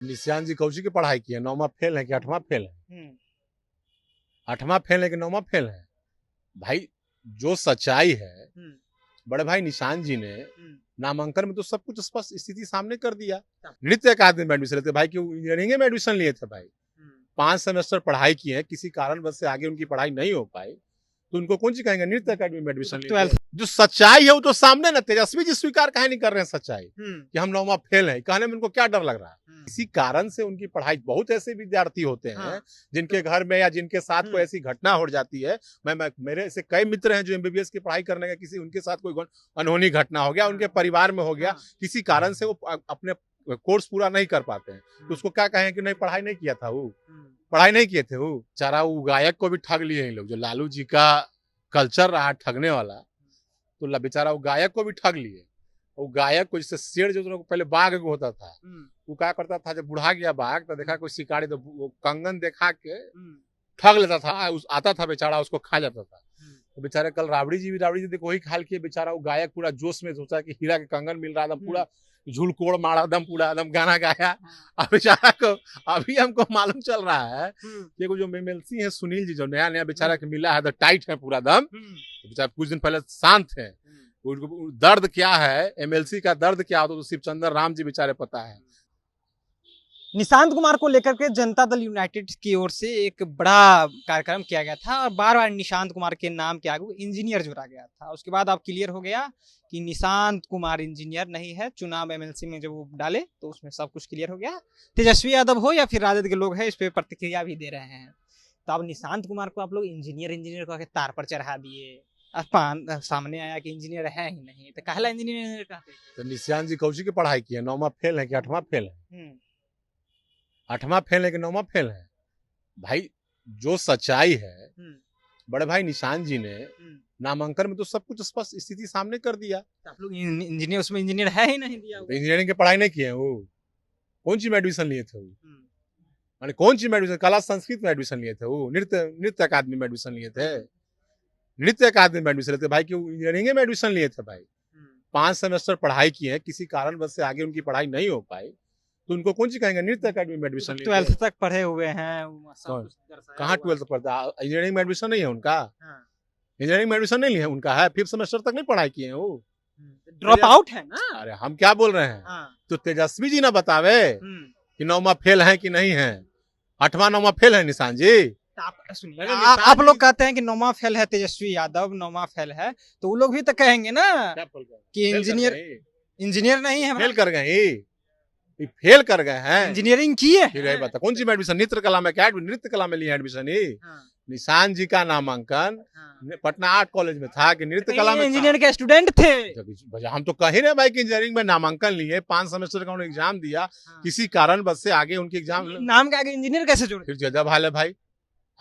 निशांत जी Cauchy की पढ़ाई की है? 9वां फेल है कि 8वां फेल है? 8वां फेल है कि 9वां फेल है? भाई जो सच्चाई है, बड़े भाई निशांत जी ने नामांकन में तो सब कुछ स्पष्ट स्थिति सामने कर दिया। नृत्य अकादमी में एडमिशन लेते भाई, क्यों इंजीनियरिंग में एडमिशन लिए थे भाई? 5 सेमेस्टर पढ़ाई की है, किसी कारणवश से आगे उनकी पढ़ाई नहीं हो पाई, तो उनको कौन सी कहेंगे नृत्य अकादमी में एडमिशन लिए थे? जो सच्चाई है वो तो सामने ना, तेजस्वी जी स्वीकार काहे नहीं कर रहे हैं सच्चाई कि हम 9वां फेल है? कहने में उनको क्या डर लग रहा है? इसी कारण से उनकी पढ़ाई, बहुत ऐसे विद्यार्थी होते हैं जिनके घर में या जिनके साथ कोई ऐसी घटना हो जाती है। मेरे ऐसे कई मित्र हैं जो एमबीबीएस की पढ़ाई करने का किसी उनके साथ कोई अनहोनी घटना हो गया, उनके परिवार में हो गया, किसी कारण से वो अपने कोर्स पूरा नहीं कर पाते हैं, तो उसको क्या कहें कि नहीं पढ़ाई नहीं किया था, वो पढ़ाई नहीं किए थे। वो बेचारा वो गायक को भी ठग लिए हैं लोग, जो लालू जी का कल्चर रहा ठगने वाला, तो बेचारा वो गायक को भी ठग लिए। वो गायक को जैसे शेर जो पहले बाघ होता था, वो क्या करता था, जब बुढ़ा गया बाघ तो देखा कोई शिकारी तो वो कंगन दिखा के ठग लेता था, आता था बेचारा, उसको खा जाता था। तो बेचारे कल राबड़ी जी देखो वही खाल किए बेचारा। वो गायक पूरा जोश में सोचा कि हीरा के कंगन मिल रहा था, पूरा झुलकोड़ मारा, एकदम पूरा एकदम गाना गाया। अब बेचारा को अभी हमको मालूम चल रहा है कि वो जो एमएलसी है सुनील जी, जो नया नया बेचारा के मिला है, तो टाइट है पूरा दम, तो बेचारा कुछ दिन पहले शांत है। दर्द क्या है, एमएलसी का दर्द क्या होता तो शिवचंद्र राम जी बेचारे पता है। निशांत कुमार को लेकर के जनता दल यूनाइटेड की ओर से एक बड़ा कार्यक्रम किया गया था और बार बार निशांत कुमार के नाम के आगे इंजीनियर जोड़ा गया था। उसके बाद अब क्लियर हो गया कि निशांत कुमार इंजीनियर नहीं है। चुनाव एमएलसी में जब वो डाले तो उसमें सब कुछ क्लियर हो गया। तेजस्वी यादव हो या फिर राजद के लोग हैं, इस पर प्रतिक्रिया भी दे रहे हैं। तो अब निशांत कुमार को आप लोग इंजीनियर को तार पर चढ़ा दिए। सामने आया कि इंजीनियर है ही नहीं, तो कहला इंजीनियर कहते। तो निशांत जी कौची की पढ़ाई की है? 9वां फेल है कि 8वां फेल है? 8वां फेल है कि 9वां फेल है? भाई जो सच्चाई है, बड़े भाई निशांत जी ने नामांकन में तो सब कुछ स्पष्ट स्थिति सामने कर दिया। आप लोग इंजीनियर, उसमें इंजीनियर है ही नहीं दिया। इंजीनियरिंग की पढ़ाई नहीं किए, वो कौन सी में एडमिशन लिए थे? वो माने कौन सी में एडमिशन? कला संस्कृत में एडमिशन लिए थे? वो नृत्य अकादमी में एडमिशन लिए थे? नृत्य अकादमी में एडमिशन लेते भाई, क्यों इंजीनियरिंग में एडमिशन लिए थे भाई? 5 सेमेस्टर पढ़ाई की है, किसी कारणवश से आगे उनकी पढ़ाई नहीं हो पाई, तो उनको कौन सी कहेंगे नृत्य अकादमी में एडमिशन? 12th तक पढ़े हुए हैं। कहाँ 12th पढ़ता? इंजीनियरिंग में एडमिशन नहीं है उनका? इंजीनियरिंग में एडमिशन नहीं है उनका, है 5th सेमेस्टर तक नहीं पढ़ाई किए हैं, वो ड्रॉप आउट है ना। अरे हम क्या बोल रहे हैं, तो तेजस्वी जी ना बतावे कि 9वां फेल है कि नहीं है। 8वां 9वां फेल है निशांत जी। आप लोग कहते हैं कि 9वां फेल है तेजस्वी यादव, 9वां फेल है, तो वो लोग भी तो कहेंगे ना कि इंजीनियर नहीं है। फेल कर गए, फेल कर गए हैं। इंजीनियरिंग की है, फिर बता कौन सी में एडमिशन? नृत्य कला में क्या नृत्य कला में लिए एडमिशन? निशांत जी का नामांकन पटना आर्ट कॉलेज में था कि नृत्य कला में? इंजीनियर के स्टूडेंट थे। हम तो कह ही रहे भाई कि इंजीनियरिंग में नामांकन लिए, 5 सेमेस्टर का उन्होंने एग्जाम दिया, किसी कारण बस से आगे उनके एग्जाम नाम के आगे इंजीनियर कैसे जोड़े? फिर जजब हाल है भाई।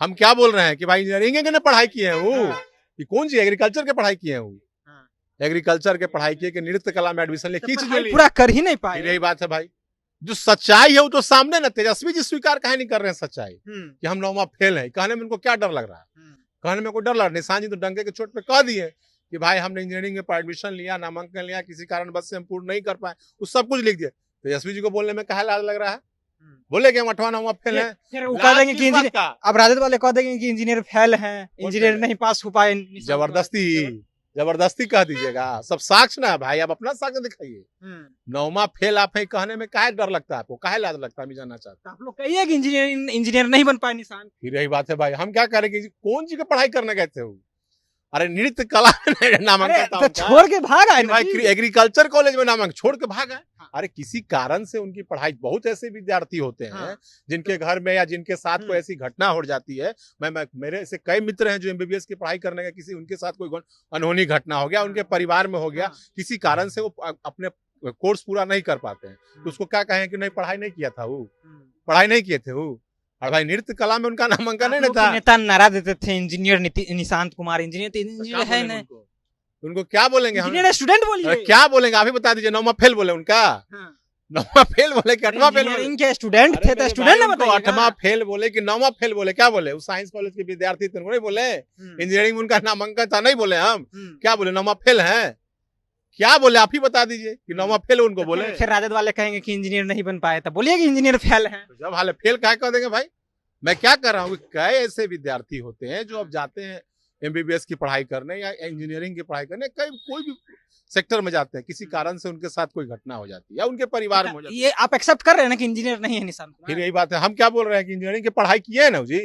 हम क्या बोल रहे हैं कि भाई इंजीनियरिंग के पढ़ाई किए हैं, वो कौन सी एग्रीकल्चर के पढ़ाई किए हैं? वो एग्रीकल्चर के पढ़ाई किए कि नृत्य कला में एडमिशन लिए, पूरा कर ही नहीं पाए। यही बात है भाई। जो सच्चाई है वो तो सामने ना, तेजस्वी जी स्वीकार काहे नहीं कर रहे हैं सच्चाई कि हम 9वां फेल है? कहने में उनको क्या डर लग रहा है? कहने में कोई डर लग रहा है? निशांत जी तो डंके के चोट पे कह दिए कि भाई हमने इंजीनियरिंग में एडमिशन लिया, नामांकन लिया, किसी कारण बस से हम पूर्ण नहीं कर पाए, वो सब कुछ लिख दिया। तेजस्वी जी को बोलने में क्या लाज लग रहा है? बोले कि हम 8वां 9वां फेल है, फिर वो कह देंगे कि इंजीनियर, अब राजद वाले कह देंगे कि इंजीनियर फेल है, इंजीनियर नहीं पास हो पाए। जबरदस्ती कह दीजिएगा, सब साक्ष्य ना भाई, आप अपना साक्ष्य दिखाइए। 9वां फेल आप है कहने में काहे डर लगता है आपको, काहे लाज लगता है? मैं जानना चाहता हूँ। आप लोग कहिए कि इंजीनियर नहीं बन पाए निशान। फिर यही बात है भाई, हम क्या करेंगे? कौन सी की पढ़ाई करने गए थे? अरे नृत्य कला में नामांकन छोड़ के भाग आए भाई, एग्रीकल्चर कॉलेज में नामांकन छोड़ के भाग आए। अरे किसी कारण से उनकी पढ़ाई, बहुत ऐसे विद्यार्थी होते हैं जिनके घर में या जिनके साथ कोई ऐसी घटना हो जाती है। मेरे ऐसे कई मित्र हैं जो एमबीबीएस की पढ़ाई करने का किसी उनके साथ कोई अनहोनी घटना हो गया, उनके परिवार में हो गया, किसी कारण से वो अपने कोर्स पूरा नहीं कर पाते हैं, तो उसको क्या कहें कि नहीं पढ़ाई नहीं किया था, वो पढ़ाई नहीं किए थे वो। और भाई नृत्य कला में उनका नामांकन नहीं था। नेता नारा देते थे इंजीनियर निशांत कुमार इंजीनियर है नहीं, उनको क्या बोलेंगे? इंजीनियर स्टूडेंट बोलिए, क्या बोलेंगे आप ही बता दीजिए। 9वां फेल बोले उनका? 9वां फेल बोले कि 8वां फेल बोले? इनके स्टूडेंट थे तो स्टूडेंट ने बताया। 8वां फेल बोले कि 9वां फेल बोले? क्या बोले? वो साइंस कॉलेज के विद्यार्थी थे, नहीं बोले? इंजीनियरिंग में उनका नामांकन था, नहीं बोले हम? क्या बोले? 9वां फेल है क्या बोले आप ही बता दीजिए कि 9वां फेल उनको बोले। फिर राजद वाले कहेंगे कि इंजीनियर नहीं बन पाए, तब बोलिए कि इंजीनियर फेल है। तो जब हाल फेल क्या कर देंगे भाई। मैं क्या कर रहा हूँ, कई ऐसे विद्यार्थी होते हैं जो अब जाते हैं एमबीबीएस की पढ़ाई करने या इंजीनियरिंग की पढ़ाई करने, कई कोई भी सेक्टर में जाते हैं, किसी कारण से उनके साथ कोई घटना हो जाती है या उनके परिवार में हो जाती है। ये आप एक्सेप्ट कर रहे हैं ना कि इंजीनियर नहीं है निशांत कुमार? फिर यही बात है, हम क्या बोल रहे हैं कि इंजीनियरिंग की पढ़ाई किए है ना जी,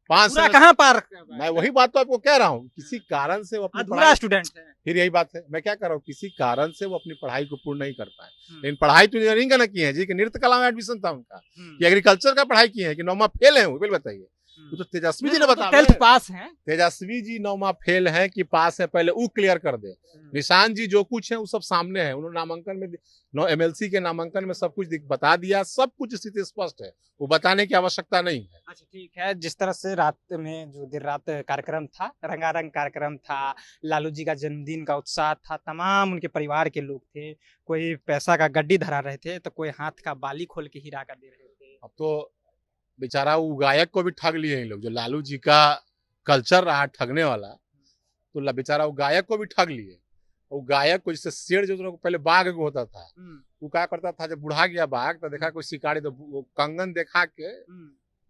5 पूरा साल। कहाँ पार? मैं वही बात तो आपको कह रहा हूँ, किसी कारण से वो अपनी अधूरा पढ़ाई, स्टूडेंट है। फिर यही बात है, मैं क्या कर रहा हूँ, किसी कारण से वो अपनी पढ़ाई को पूर्ण नहीं कर पाए। लेकिन पढ़ाई तो इंजीनियरिंग का ना किए हैं जी, कि नृत्य कला में एडमिशन था उनका, कि एग्रीकल्चर का पढ़ाई किए हैं, कि 9वां फेल है वो, बिल्कुल बताइए। वो तो तेजस्वी जी ने बता, 12th पास हैं। तेजस्वी जी 9वां फेल है कि पास है, पहले वो क्लियर कर दे। निशांत जी जो कुछ है वो सब सामने है, उन्होंने नामांकन में एमएलसी के नामांकन में सब कुछ बता दिया, सब कुछ स्थिति स्पष्ट है, वो बताने की आवश्यकता नहीं है। अच्छा ठीक है, जिस तरह से रात में जो देर रात कार्यक्रम था, रंगारंग कार्यक्रम था, लालू जी का जन्मदिन का उत्साह था, तमाम उनके परिवार के लोग थे, कोई पैसा का गड्डी धरा रहे थे, तो कोई हाथ का बाली खोल के हीरा का दे रहे थे। अब तो बेचारा वो गायक को भी ठग लिए हैं लोग, जो लालू जी का कल्चर रहा ठगने वाला, तो बेचारा वो गायक को भी ठग लिए। वो गायक को, जैसे शेर जो पहले बाघ को होता था, वो क्या करता था, जब बुढ़ा गया बाघ तो देखा कोई शिकारी तो वो कंगन दिखा के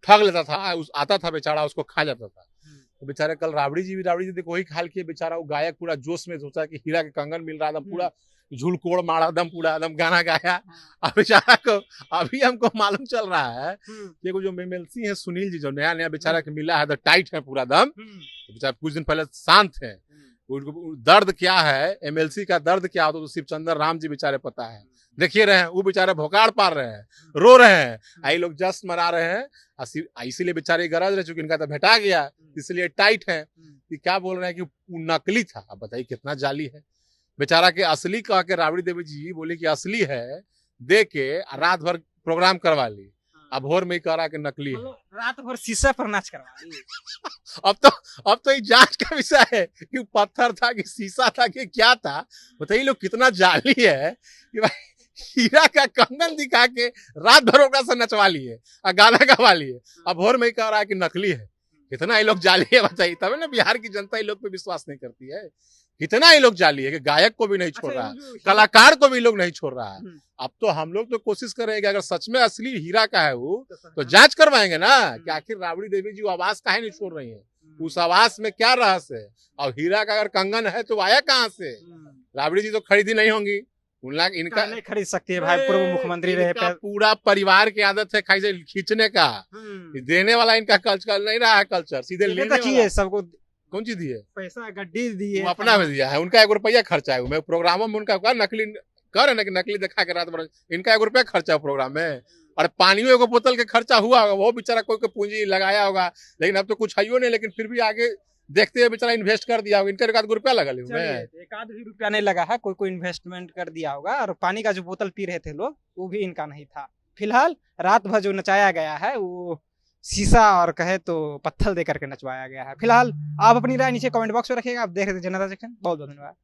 ठग लेता था, आता था बेचारा, उसको खा जाता था। तो बेचारे कल राबड़ी जी देखो वही हाल किए, बेचारा वो गायक पूरा जोश में सोचा कि हीरा के कंगन मिल रहा था, पूरा झूलकोड़ मारा, एकदम पूरा एकदम गाना गाया। अब बेचारा को अभी हमको मालूम चल रहा है कि वो जो एमएलसी है सुनील जी, जो नया नया बेचारा के मिला है, तो टाइट है पूरा दम, तो बेचारा कुछ दिन पहले शांत है। उनको दर्द क्या है, एमएलसी का दर्द क्या होता है, तो शिवचंद्र राम जी बेचारे पता है, देखिए रहे हैं, वो बेचारे भोकाड़ पार रहे हैं, रो रहे हैं, आई लोग जश्न मना रहे हैं, इसीलिए बेचारे गरज रह चुके, इनका तो भेटा गया, इसलिए टाइट है। कि क्या बोल रहे हैं कि वो नकली था, अब बताइए कितना जाली है। बेचारा के असली कह के राबड़ी देवी जी बोली कि असली है, दे के रात भर प्रोग्राम करवा ली, अब भोर में ही कह रहा कि नकली है। रात भर शीशा पर नाच करवा ली। अब तो ये जांच का विषय है कि पत्थर था कि शीशा था कि क्या था। बताइए लोग कितना जाली है कि भाई हीरा का कंगन दिखा के रात भर ओकरा से नचवा लिए और गाना गवा लिए, अब भोर में ही कह रहा है कि नकली है। कितना ये लोग जाली है बताइए, तब ना बिहार की जनता ये लोग पे विश्वास नहीं करती है। कितना ये लोग जाली है कि गायक को भी नहीं छोड़ रहा है, कलाकार को भी लोग नहीं छोड़ रहा है। अब तो हम लोग तो कोशिश करेंगे, अगर सच में असली हीरा का है वो, तो जांच करवाएंगे ना कि आखिर राबड़ी देवी जी वो आवाज काहे नहीं छोड़ रही है, उस आवाज में क्या रहस्य है, और हीरा का अगर कंगन है तो आया कहाँ से। राबड़ी जी तो खरीदी नहीं होंगी, इनका नहीं खरीद सकती है भाई, पूर्व मुख्यमंत्री रहे। पूरा परिवार की आदत है खाई से खींचने का, देने वाला इनका कल्चर नहीं रहा है, कल्चर सीधे लेने वाला। सबको कौन चीज दिए, पैसा गड्डी दिए, अपना में दिया है, उनका 1 रुपया खर्चा है। मैं प्रोग्रामों में उनका नकली कर है ना कि नकली दिखा के रात भर, इनका 1 रुपया खर्चा है प्रोग्राम में, और पानियों को बोतल के खर्चा हुआ होगा, वो बेचारा कोई पूंजी लगाया होगा, लेकिन अब तो कुछ है नहीं, लेकिन फिर भी आगे देखते हुए बेचारा इन्वेस्ट कर दिया होगा, इनका 1 रुपया लगा ली, 1 भी रुपया नहीं लगा है, कोई इन्वेस्टमेंट कर दिया होगा। और पानी का जो बोतल पी रहे थे लोग, वो भी इनका नहीं था। फिलहाल रात भर जो नचाया गया है वो शीशा और कहे तो पत्थर दे करके नचवाया गया है। फिलहाल आप अपनी राय नीचे कमेंट बॉक्स में रखिएगा। आप देख रहे थे जनता सेक्शन, बहुत बहुत धन्यवाद।